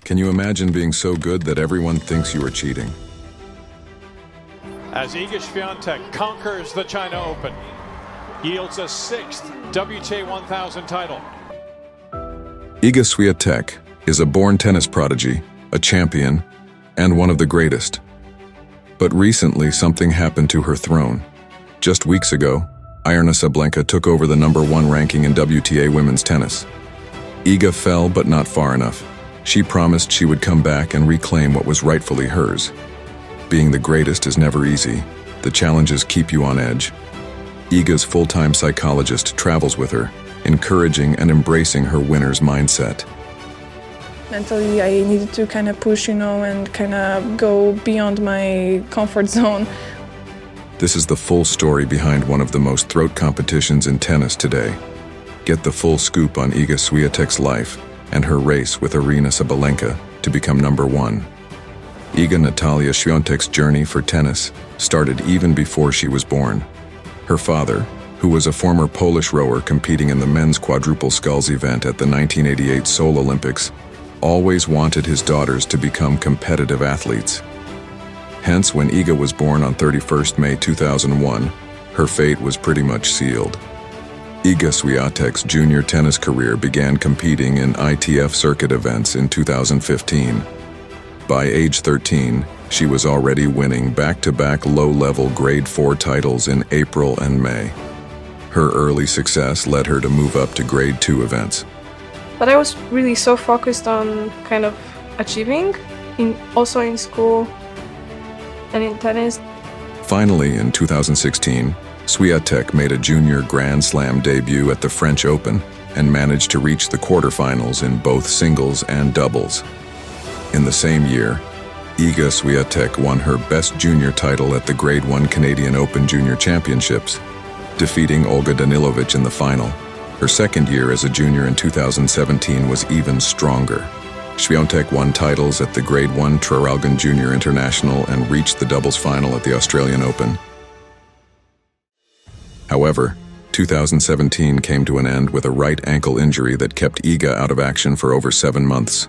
Can you imagine being so good that everyone thinks you are cheating? As Iga Świątek conquers the China Open, yields a 6th WTA 1000 title. Iga Swiatek is a born tennis prodigy, a champion, and one of the greatest. But recently something happened to her throne. Just weeks ago, Iga Swiatek took over the #1 ranking in WTA women's tennis. Iga fell, but not far enough. She promised she would come back and reclaim what was rightfully hers. Being the greatest is never easy. The challenges keep you on edge. Iga's full-time psychologist travels with her, encouraging and embracing her winner's mindset. Mentally, I needed to kind of push, and kind of go beyond my comfort zone. This is the full story behind one of the most throat competitions in tennis today. Get the full scoop on Iga Swiatek's life and her race with Aryna Sabalenka to become #1. Iga Natalia Świątek's journey for tennis started even before she was born. Her father, who was a former Polish rower competing in the men's quadruple sculls event at the 1988 Seoul Olympics, always wanted his daughters to become competitive athletes. Hence, when Iga was born on 31st May 2001, her fate was pretty much sealed. Iga Swiatek's junior tennis career began competing in ITF circuit events in 2015. By age 13, she was already winning back-to-back low-level Grade 4 titles in April and May. Her early success led her to move up to Grade 2 events. But I was really so focused on kind of achieving, also in school and in tennis. Finally, in 2016, Swiatek made a junior Grand Slam debut at the French Open and managed to reach the quarterfinals in both singles and doubles. In the same year, Iga Swiatek won her best junior title at the Grade 1 Canadian Open Junior Championships, defeating Olga Danilovic in the final. Her second year as a junior in 2017 was even stronger. Świątek won titles at the Grade 1 Traralgon Junior International and reached the doubles final at the Australian Open. However, 2017 came to an end with a right ankle injury that kept Iga out of action for over 7 months.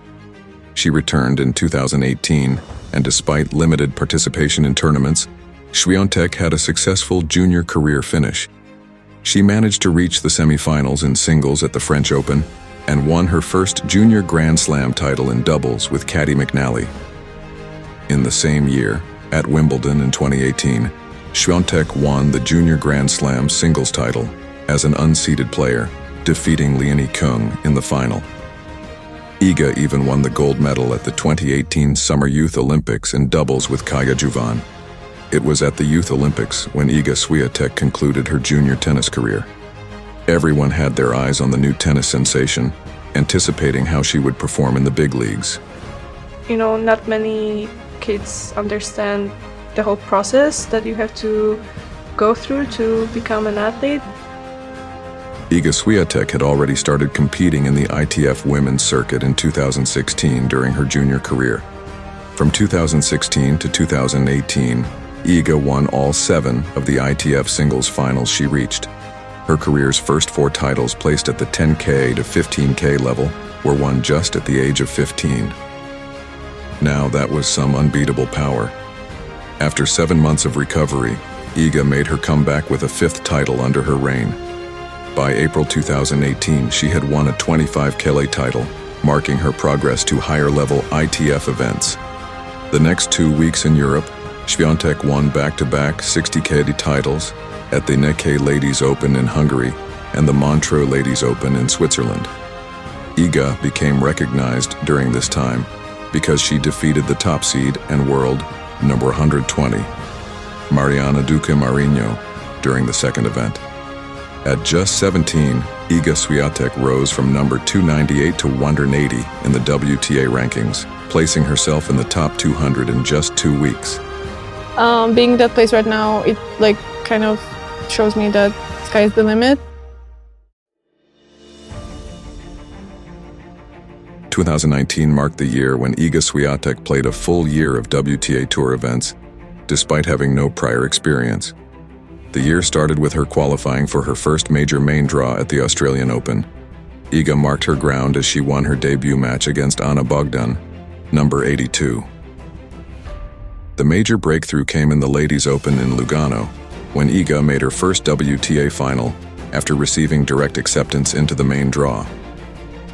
She returned in 2018, and despite limited participation in tournaments, Świątek had a successful junior career finish. She managed to reach the semifinals in singles at the French Open and won her first junior Grand Slam title in doubles with Caddy McNally. In the same year, at Wimbledon in 2018, Świątek won the junior Grand Slam singles title as an unseeded player, defeating Leonie Kung in the final. Iga even won the gold medal at the 2018 Summer Youth Olympics in doubles with Kaja Juvan. It was at the Youth Olympics when Iga Swiatek concluded her junior tennis career. Everyone had their eyes on the new tennis sensation, anticipating how she would perform in the big leagues. Not many kids understand the whole process that you have to go through to become an athlete. Iga Swiatek had already started competing in the ITF women's circuit in 2016 during her junior career. From 2016 to 2018, Iga won all 7 of the ITF singles finals she reached. Her career's first 4 titles, placed at the 10K to 15K level, were won just at the age of 15. Now that was some unbeatable power. After 7 months of recovery, Iga made her comeback with a 5th title under her reign. By April 2018, she had won a 25K title, marking her progress to higher-level ITF events. The next 2 weeks in Europe, Świątek won back-to-back 60K titles at the Neke Ladies Open in Hungary and the Montreux Ladies Open in Switzerland. Iga became recognized during this time because she defeated the top seed and world number 120, Mariana Duque Marinho, during the second event. At just 17, Iga Swiatek rose from number 298 to 180 in the WTA rankings, placing herself in the top 200 in just 2 weeks. Being in that place right now, it kind of shows me that sky's the limit. 2019 marked the year when Iga Swiatek played a full year of WTA Tour events, despite having no prior experience. The year started with her qualifying for her first major main draw at the Australian Open. Iga marked her ground as she won her debut match against Anna Bogdan, Number 82. The major breakthrough came in the Ladies Open in Lugano, when Iga made her first WTA final after receiving direct acceptance into the main draw.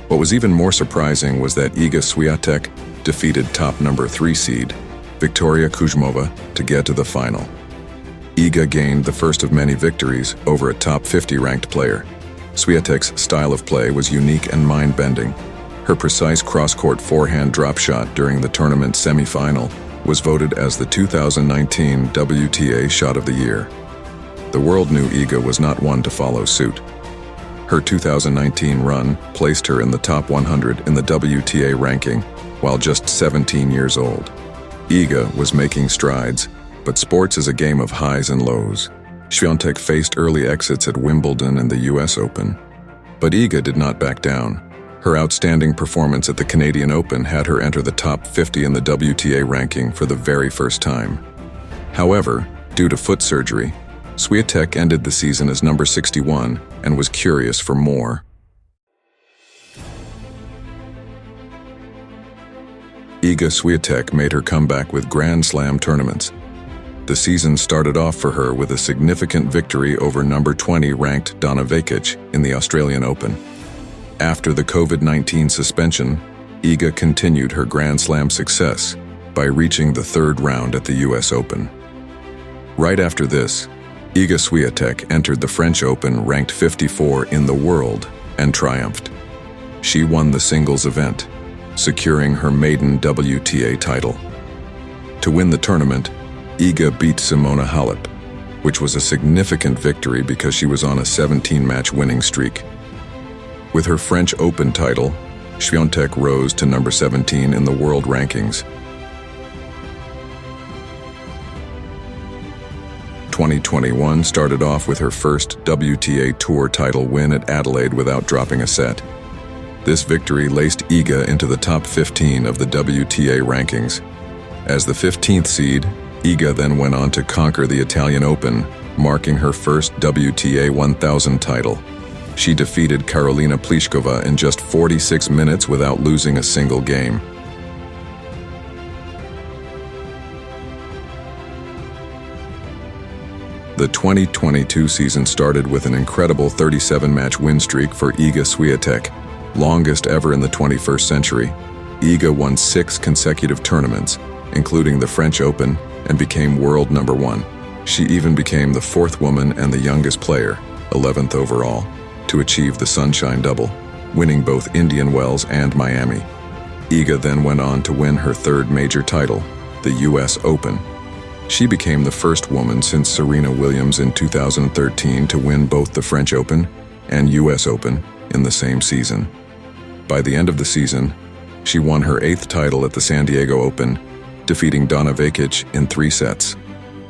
What was even more surprising was that Iga Swiatek defeated top number 3 seed, Victoria Kuzmova, to get to the final. Iga gained the first of many victories over a top 50 ranked player. Swiatek's style of play was unique and mind-bending. Her precise cross-court forehand drop shot during the tournament semi-final was voted as the 2019 WTA Shot of the Year. The world knew Iga was not one to follow suit. Her 2019 run placed her in the top 100 in the WTA ranking while just 17 years old. Iga was making strides, but sports is a game of highs and lows. Świątek faced early exits at Wimbledon and the US Open, but Iga did not back down. Her outstanding performance at the Canadian Open had her enter the top 50 in the WTA ranking for the very first time. However, due to foot surgery, Swiatek ended the season as number 61 and was curious for more. Iga Swiatek made her comeback with Grand Slam tournaments. The season started off for her with a significant victory over number 20 ranked Donna Vekic in the Australian Open. After the COVID-19 suspension, Iga continued her Grand Slam success by reaching the third round at the US Open. Right after this, Iga Swiatek entered the French Open ranked 54 in the world and triumphed. She won the singles event, securing her maiden WTA title. To win the tournament, Iga beat Simona Halep, which was a significant victory because she was on a 17-match winning streak. With her French Open title, Świątek rose to number 17 in the world rankings. 2021 started off with her first WTA Tour title win at Adelaide without dropping a set. This victory laced Iga into the top 15 of the WTA rankings. As the 15th seed, Iga then went on to conquer the Italian Open, marking her first WTA 1000 title. She defeated Karolina Pliskova in just 46 minutes without losing a single game. The 2022 season started with an incredible 37-match win streak for Iga Swiatek, longest ever in the 21st century. Iga won 6 consecutive tournaments, including the French Open, and became world number 1. She even became the 4th woman and the youngest player, 11th overall, to achieve the Sunshine Double, winning both Indian Wells and Miami. Iga then went on to win her 3rd major title, the US Open. She became the first woman since Serena Williams in 2013 to win both the French Open and US Open in the same season. By the end of the season, she won her 8th title at the San Diego Open, defeating Donna Vekic in 3 sets.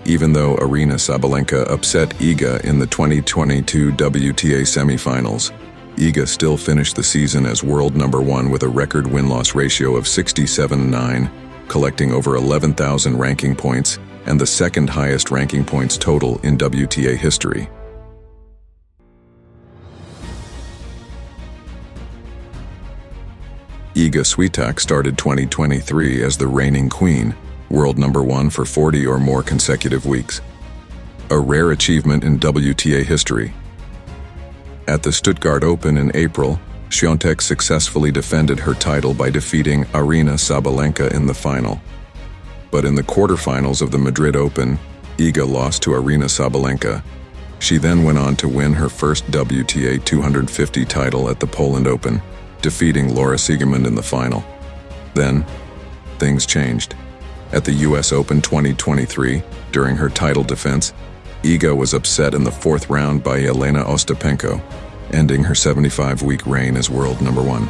Even though Aryna Sabalenka upset Iga in the 2022 WTA semifinals, Iga still finished the season as world number 1 with a record win-loss ratio of 67-9, collecting over 11,000 ranking points and the 2nd highest ranking points total in WTA history. Iga Swiatek started 2023 as the reigning queen, world number 1 for 40 or more consecutive weeks. A rare achievement in WTA history. At the Stuttgart Open in April, Świątek successfully defended her title by defeating Aryna Sabalenka in the final. But in the quarterfinals of the Madrid Open, Iga lost to Aryna Sabalenka. She then went on to win her first WTA 250 title at the Poland Open, defeating Laura Siegemund in the final. Then, things changed. At the US Open 2023, during her title defense, Iga was upset in the 4th round by Jelena Ostapenko, ending her 75-week reign as world number 1.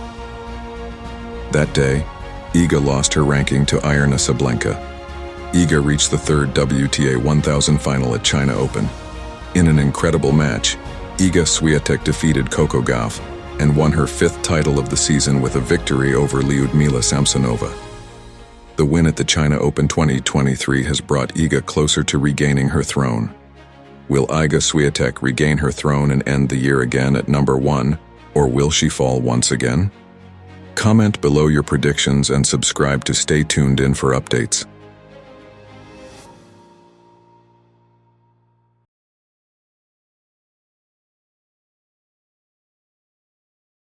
That day, Iga lost her ranking to Aryna Sabalenka. Iga reached the 3rd WTA 1000 final at China Open. In an incredible match, Iga Swiatek defeated Coco Gauff and won her 5th title of the season with a victory over Lyudmila Samsonova. The win at the China Open 2023 has brought Iga closer to regaining her throne. Will Iga Swiatek regain her throne and end the year again at number 1, or will she fall once again? Comment below your predictions and subscribe to stay tuned in for updates.